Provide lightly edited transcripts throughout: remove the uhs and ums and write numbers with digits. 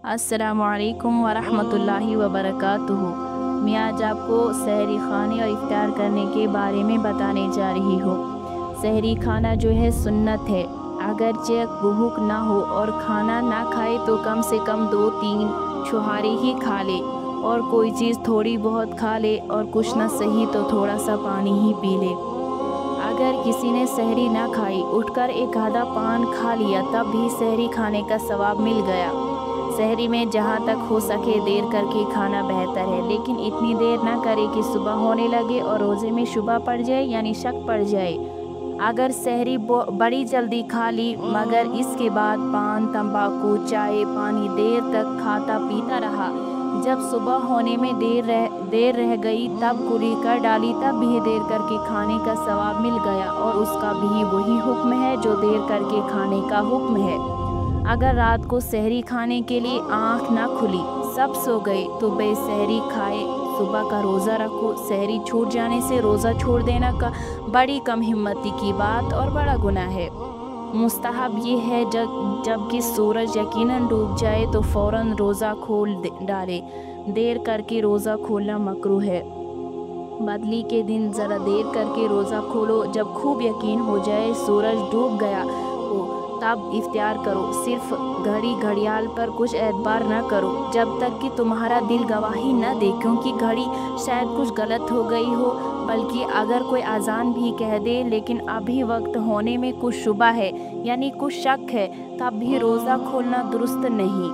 अस्सलामुअलैकुम वरहमतुल्लाहि वबरकातुहू। मैं आज आपको सहरी खाने और इफ्तार करने के बारे में बताने जा रही हूँ। सहरी खाना जो है सुन्नत है। अगरचे भूख ना हो और खाना ना खाए तो कम से कम 2-3 छुहारे ही खा ले, और कोई चीज़ थोड़ी बहुत खा ले, और कुछ ना सही तो थोड़ा सा पानी ही पी ले। अगर किसी ने सहरी ना खाई, उठकर एक आधा पान खा लिया, तब भी सहरी खाने का सवाब मिल गया। सहरी में जहाँ तक हो सके देर करके खाना बेहतर है, लेकिन इतनी देर ना करे कि सुबह होने लगे और रोज़े में शुबह पड़ जाए, यानी शक पड़ जाए। अगर सहरी बड़ी जल्दी खा ली मगर इसके बाद पान, तंबाकू, चाय, पानी देर तक खाता पीता रहा, जब सुबह होने में देर रह गई तब कुली कर डाली, तब भी देर करके खाने का सवाब मिल गया, और उसका भी वही हुक्म है जो देर करके खाने का हुक्म है। अगर रात को सहरी खाने के लिए आँख ना खुली, सब सो गए, तो बेसहरी खाए सुबह का रोज़ा रखो। सहरी छूट जाने से रोज़ा छोड़ देना का बड़ी कम हिम्मती की बात और बड़ा गुनाह है। मुस्तहब ये है जबकि सूरज यकीनन डूब जाए तो फ़ौरन रोज़ा खोल डाले। देर करके रोज़ा खोलना मकरूह है। बदली के दिन ज़रा देर करके रोज़ा खोलो। जब खूब यकीन हो जाए सूरज डूब गया हो तब इफ्तार करो। सिर्फ घड़ियाल पर कुछ एतबार न करो जब तक कि तुम्हारा दिल गवाही न दे, क्योंकि घड़ी शायद कुछ गलत हो गई हो। बल्कि अगर कोई अजान भी कह दे लेकिन अभी वक्त होने में कुछ शुबा है, यानी कुछ शक है, तब भी रोज़ा खोलना दुरुस्त नहीं।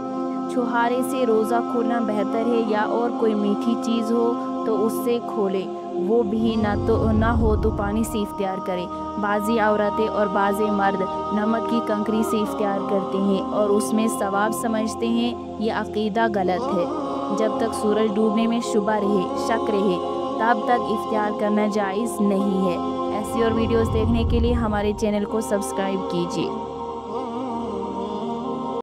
छुहारे से रोज़ा खोलना बेहतर है, या और कोई मीठी चीज़ हो तो उससे खोले, वो भी ना हो तो पानी से इफ्तार करें। बाज़ी औरतें और बाज़े मर्द नमक की कंकरी से इफ्तार करते हैं और उसमें सवाब समझते हैं। ये अक़ीदा गलत है। जब तक सूरज डूबने में शुबा रहे, शक रहे, तब तक इफ्तार करना जायज़ नहीं है। ऐसी और वीडियोस देखने के लिए हमारे चैनल को सब्सक्राइब कीजिए।